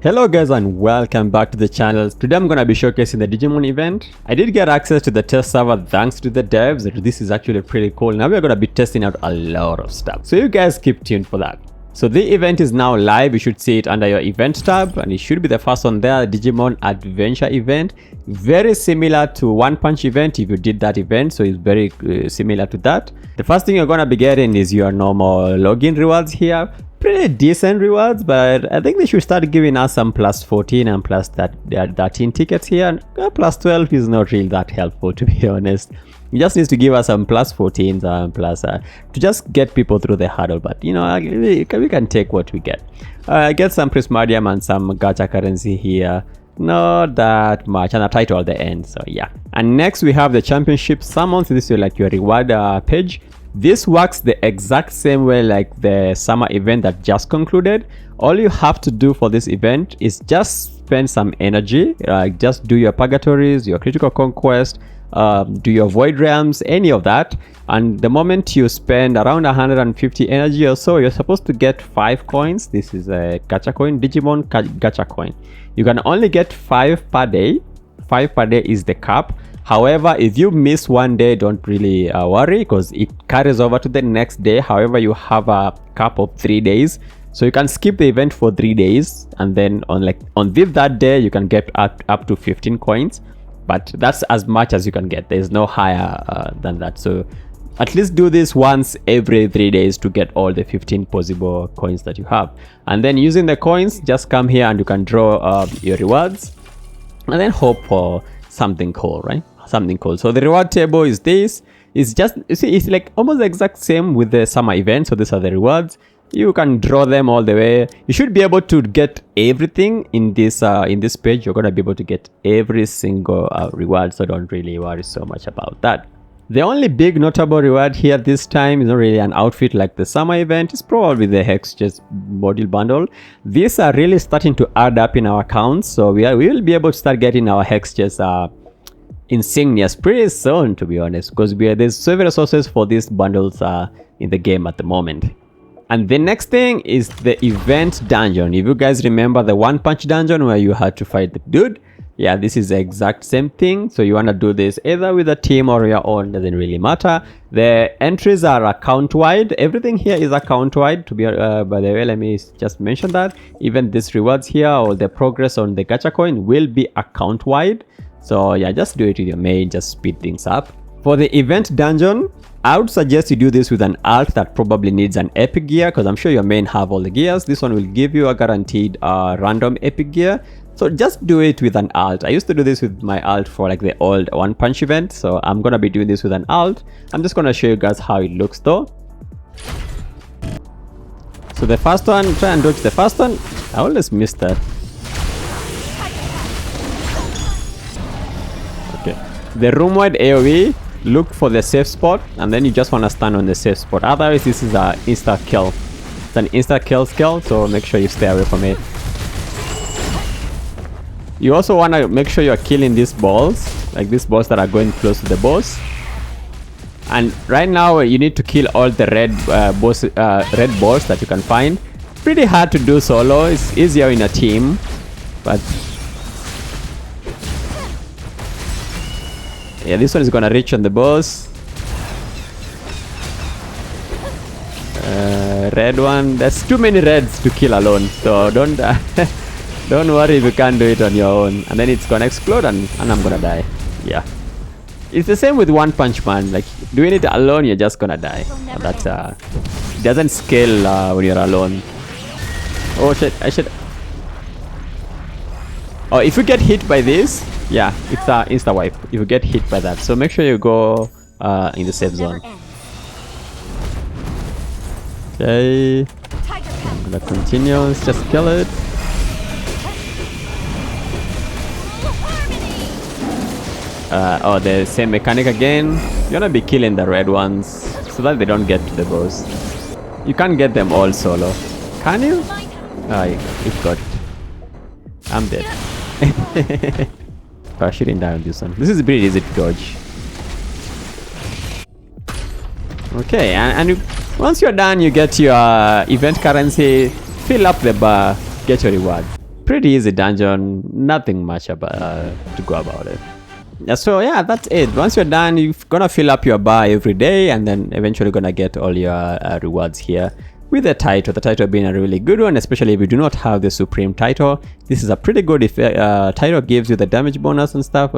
Hello guys and welcome back to the channel. Today I'm gonna be showcasing the Digimon event. I did get access to the test server thanks to the devs. This is actually pretty cool. Now we're gonna be testing out a lot of stuff. So you guys keep tuned for that. So the event is now live. You should see it under your event tab and it should be the first one there, Digimon Adventure event. Very similar to One Punch event if you did that event. So it's very similar to that. The first thing you're gonna be getting is your normal login rewards here. Pretty decent rewards, but I think they should start giving us some plus 14 and plus 13 tickets here. And plus 12 is not really that helpful, to be honest. It just needs to give us some plus 14s and plus to just get people through the hurdle. But you know, we can take what we get. Get some prismadium and some gacha currency here. Not that much, and a title at the end. So yeah. And next we have the championship summons. This is like your reward page. This works the exact same way like the summer event that just concluded. All you have to do for this event is just spend some energy, just do your purgatories, your critical conquest, do your void realms, any of that. And the moment you spend around 150 energy or so, you're supposed to get 5 coins. This is a gacha coin, Digimon gacha coin. You can only get 5 per day. 5 per day is the cap. However, if you miss one day, don't really worry because it carries over to the next day. However, you have a cap of 3 days, so you can skip the event for 3 days, and then on that day you can get up to 15 coins. But that's as much as you can get. There's no higher than that. So at least do this once every 3 days to get all the 15 possible coins that you have. And then using the coins, just come here and you can draw your rewards, and then hope for something cool, right? Something cool. So the reward table is this. It's just, you see, it's like almost the exact same with the summer event. So these are the rewards. You can draw them all the way. You should be able to get everything in this page. You're gonna be able to get every single reward. So don't really worry so much about that. The only big notable reward here this time is not really an outfit like the summer event. It's probably the Hex Chest module bundle. These are really starting to add up in our accounts. So we will be able to start getting our Hex Chest insignias pretty soon, to be honest, because there's several sources for these bundles in the game at the moment. And the next thing is the event dungeon. If you guys remember the One Punch dungeon where you had to fight the dude, yeah, this is the exact same thing. So you want to do this either with a team or your own, doesn't really matter. The entries are account wide. Everything here is account wide, to be by the way, let me just mention that. Even these rewards here or the progress on the gacha coin will be account wide. So yeah, just do it with your main, just speed things up. For the event dungeon, I would suggest you do this with an alt that probably needs an epic gear, because I'm sure your main have all the gears. This one will give you a guaranteed random epic gear. So just do it with an alt. I used to do this with my alt for like the old One Punch event. So I'm gonna be doing this with an alt. I'm just gonna show you guys how it looks though. So the first one, try and dodge the first one. I always miss that. Okay. The room wide AoE, look for the safe spot and then you just want to stand on the safe spot. Otherwise, this is an insta kill. It's an insta kill skill, so make sure you stay away from it. You also want to make sure you're killing these balls, like these balls that are going close to the boss. And right now you need to kill all the red balls that you can find. Pretty hard to do solo. It's easier in a team, but yeah, this one is gonna reach on the boss. Red one. There's too many reds to kill alone, so don't don't worry if you can't do it on your own. And then it's gonna explode and I'm gonna die. Yeah, it's the same with One Punch Man. Like doing it alone, you're just gonna die. That's it doesn't scale when you're alone. Oh shit! I should. Oh, if you get hit by this, yeah, it's a insta wipe if you get hit by that. So make sure you go in the safe zone. Okay, I'm gonna continue. Let's just kill it. Oh, the same mechanic again. You're gonna be killing the red ones so that they don't get to the boss. You can't get them all solo, can you? Ah, you got it. I'm dead. I shouldn't die on this one. This is pretty easy to dodge. Okay, and once you're done, you get your event currency, fill up the bar, get your reward. Pretty easy dungeon, nothing much about to go about it. So yeah, that's it. Once you're done, you're gonna fill up your bar every day, and then eventually gonna get all your rewards here with the title. The title being a really good one, especially if you do not have the supreme title. This is a pretty good if title gives you the damage bonus and stuff.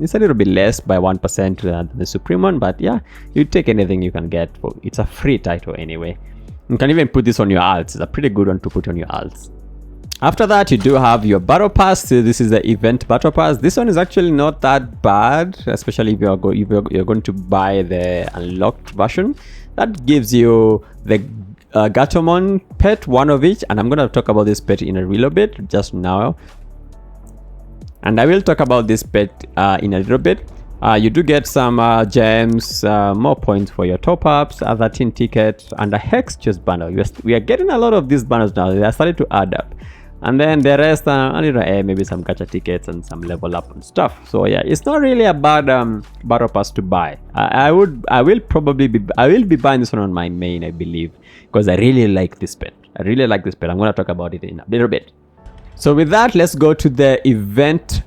It's a little bit less by 1% than the supreme one, but yeah, you take anything you can get. It's a free title anyway. You can even put this on your alts. It's a pretty good one to put on your alts. After that, you do have your battle pass. So this is the event battle pass. This one is actually not that bad, especially if you're going to buy the unlocked version. That gives you the Gatomon pet, one of each, and I'm going to talk about this pet in a little bit just now. And I will talk about this pet in a little bit. You do get some gems, more points for your top-ups, a 13 tickets, and a Hex chest bundle. We are getting a lot of these bundles now. They are starting to add up. And then the rest maybe some gacha tickets and some level up and stuff. So yeah, it's not really a bad battle pass to buy. I will be buying this one on my main, I believe, because I really like this pet. I'm going to talk about it in a little bit. So with that, let's go to the event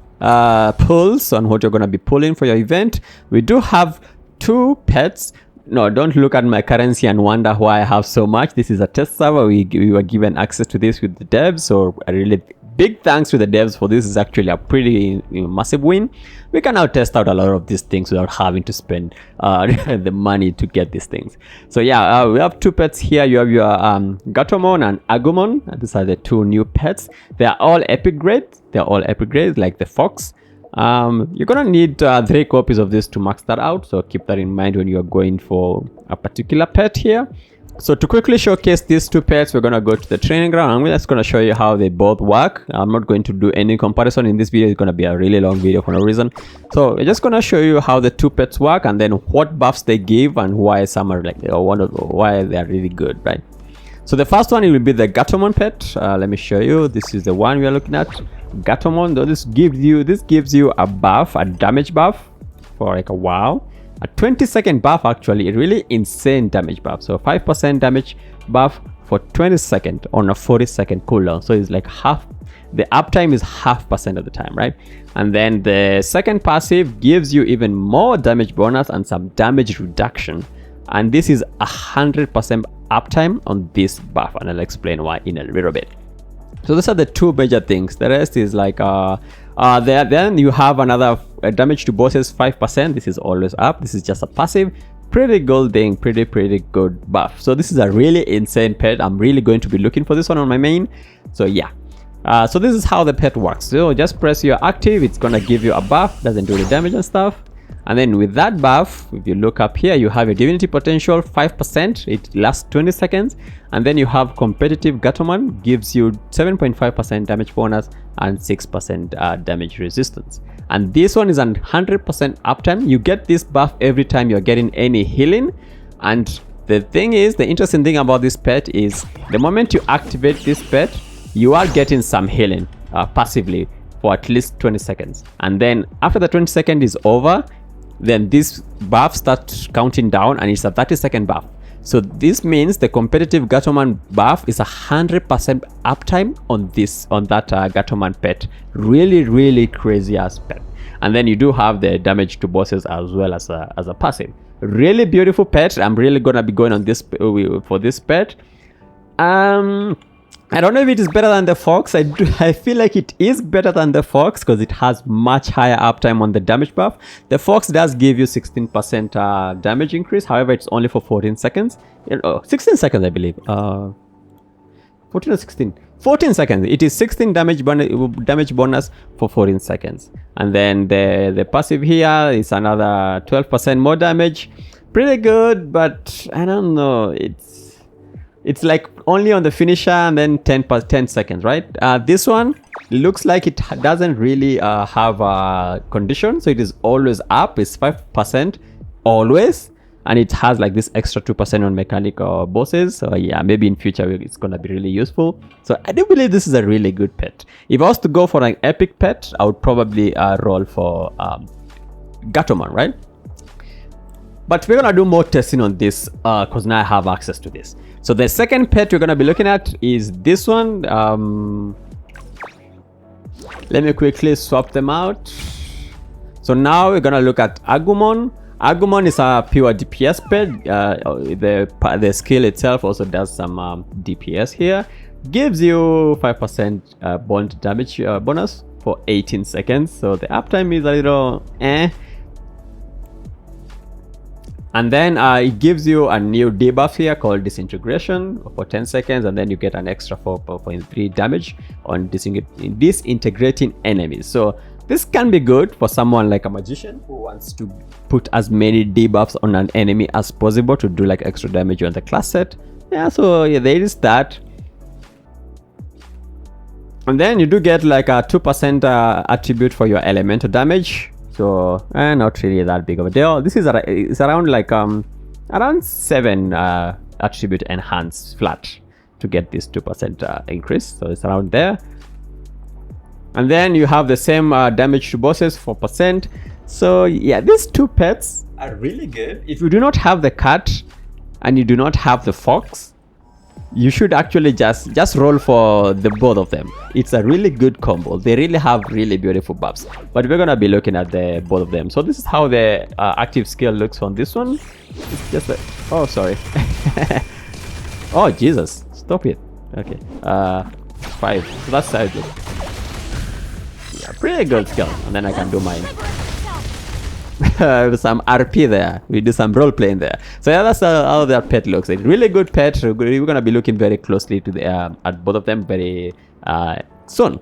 pulls on what you're going to be pulling for your event. We do have 2 pets. No, don't look at my currency and wonder why I have so much. This is a test server. We were given access to this with the devs, so a really big thanks to the devs for this. Is actually a pretty massive win. We can now test out a lot of these things without having to spend the money to get these things. So yeah, we have 2 pets here. You have your Gatomon and Agumon. These are the 2 new pets. They are all epic grades. Like the fox. You're gonna need 3 copies of this to max that out, so keep that in mind when you're going for a particular pet here. So to quickly showcase these 2 pets, we're gonna go to the training ground. I'm just gonna show you how they both work. I'm not going to do any comparison in this video. It's gonna be a really long video for no reason. So we're just gonna show you how the 2 pets work, and then what buffs they give and why some are like why they are really good, right? So the first one, it will be the Gatomon pet. Let me show you. This is the one we are looking at. Gatomon. This gives you a buff, a damage buff for like a while. A 20-second buff, actually, a really insane damage buff. So 5% damage buff for 20 seconds on a 40-second cooldown. So it's like half. The uptime is 0.5% of the time, right? And then the second passive gives you even more damage bonus and some damage reduction. And this is 100% uptime on this buff, and I'll explain why in a little bit. So those are the 2 major things. The rest is like then you have another damage to bosses 5%. This is always up. This is just a passive. Pretty good thing, pretty good buff. So this is a really insane pet. I'm really going to be looking for this one on my main. So yeah. So this is how the pet works. So just press your active. It's gonna give you a buff. Doesn't do the damage and stuff. And then with that buff, if you look up here, you have a divinity potential 5%. It lasts 20 seconds. And then you have competitive Gatomon, gives you 7.5% damage bonus and 6% damage resistance. And this one is 100% uptime. You get this buff every time you're getting any healing. And the thing is, the interesting thing about this pet is the moment you activate this pet, you are getting some healing passively for at least 20 seconds. And then after the 20 seconds is over, then this buff starts counting down, and it's a 30-second buff. So this means the competitive Gatomon buff is 100% uptime on that Gatomon pet. Really crazy ass pet. And then you do have the damage to bosses as well as a passive. Really beautiful pet. I'm really gonna be going on this for this pet. I don't know if it is better than the Fox. I feel like it is better than the Fox because it has much higher uptime on the damage buff. The Fox does give you 16% damage increase. However, it's only for 14 seconds. 16 seconds, I believe. 14 or 16? 14 seconds. It is 16 damage bonus for 14 seconds. And then the passive here is another 12% more damage. Pretty good, but I don't know. It's like only on the finisher and then 10 seconds, right? This one looks like it doesn't really have a condition, so it is always up. It's 5% always, and it has like this extra 2% on mechanical bosses. So yeah, maybe in future it's gonna be really useful. So I do believe this is a really good pet. If I was to go for an epic pet, I would probably roll for Gatomon, right? But we're gonna do more testing on this because now I have access to this. So the second pet we're gonna be looking at is this one. Let me quickly swap them out. So now we're gonna look at Agumon. Agumon is a pure DPS pet. The skill itself also does some DPS here. Gives you 5% bond damage bonus for 18 seconds. So the uptime is a little eh. And then it gives you a new debuff here called Disintegration for 10 seconds, and then you get an extra 4.3 damage on disintegrating enemies. So this can be good for someone like a magician who wants to put as many debuffs on an enemy as possible to do like extra damage on the class set. Yeah, so yeah, there is that. And then you do get like a 2% attribute for your elemental damage. So not really that big of a deal. This is it's around like around 7 attribute enhance flat to get this 2% increase. So it's around there. And then you have the same damage to bosses 4%. So yeah, these two pets are really good. If you do not have the cat and you do not have the fox, you should actually just roll for the both of them. It's a really good combo. They really have really beautiful buffs, but we're gonna be looking at the both of them. So this is how the active skill looks on this one. It's just like, oh sorry. Oh Jesus, stop it. Okay, 5. So that's how it looks. Yeah, pretty good skill. And then I can do mine. Some RP there. We do some role playing there. So yeah, that's how their pet looks. A really good pet. We're gonna be looking very closely to the at both of them very soon.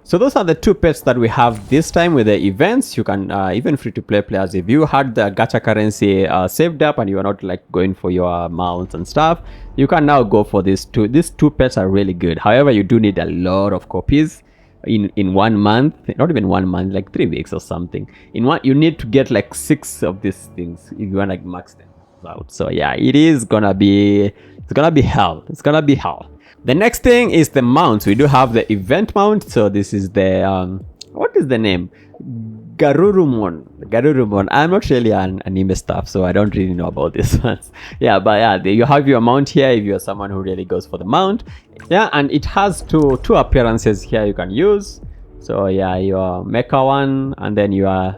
So those are the two pets that we have this time with the events. You can even free-to-play players, if you had the gacha currency saved up and you are not like going for your mounts and stuff, you can now go for these two. These two pets are really good. However, you do need a lot of copies. In 1 month, not even 1 month, like 3 weeks or something. In one, you need to get like 6 of these things if you want to like max them out. So yeah, it's gonna be hell. It's gonna be hell. The next thing is the mounts. We do have the event mount. So this is the what is the name? Garurumon. I'm not really an anime stuff, so I don't really know about this ones. Yeah, but yeah, you have your mount here if you're someone who really goes for the mount. Yeah, and it has two appearances here you can use. So yeah, your mecha one and then your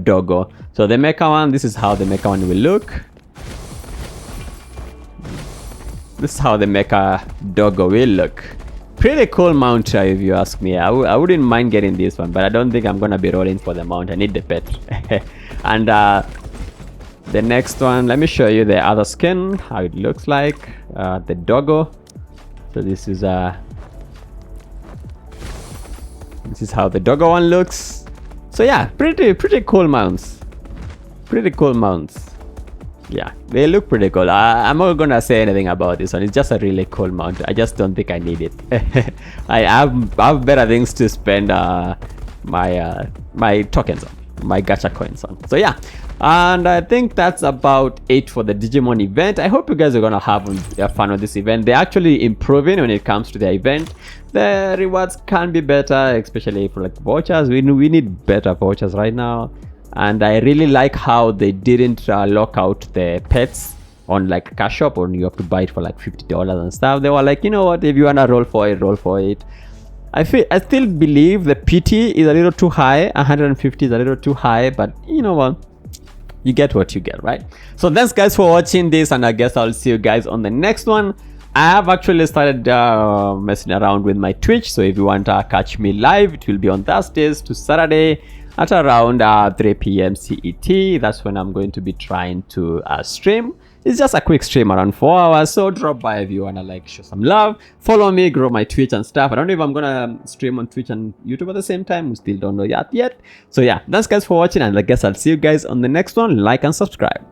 doggo. So the mecha one, this is how the mecha one will look. This is how the mecha doggo will look. Pretty cool mount if you ask me. I wouldn't mind getting this one, but I don't think I'm gonna be rolling for the mount. I need the pet. And the next one, let me show you the other skin, how it looks like. The doggo. So this is how the doggo one looks. So yeah, pretty cool mounts. Pretty cool mounts. Yeah, they look pretty cool. I'm not gonna say anything about this one. It's just a really cool mount. I just don't think I need it. I have better things to spend my tokens on, my gacha coins on. So yeah, and I think that's about it for the Digimon event. I hope you guys are gonna have fun with this event. They're actually improving when it comes to the event. The rewards can be better, especially for like vouchers. We need better vouchers right now. And I really like how they didn't lock out the pets on like cash shop, or you have to buy it for like $50 and stuff. They were like, you know what, if you wanna roll for it, roll for it. I still believe the PT is a little too high. 150 is a little too high, but you know what, you get what you get, right? So thanks guys for watching this, and I guess I'll see you guys on the next one. I have actually started messing around with my Twitch, so if you want to catch me live, it will be on Thursdays to Saturday at around 3 p.m. CET. That's when I'm going to be trying to stream. It's just a quick stream around 4 hours, so drop by if you wanna like show some love, follow me, grow my Twitch and stuff. I don't know if I'm gonna stream on Twitch and YouTube at the same time. We still don't know that yet. So yeah, thanks guys for watching, and I guess I'll see you guys on the next one. Like and subscribe.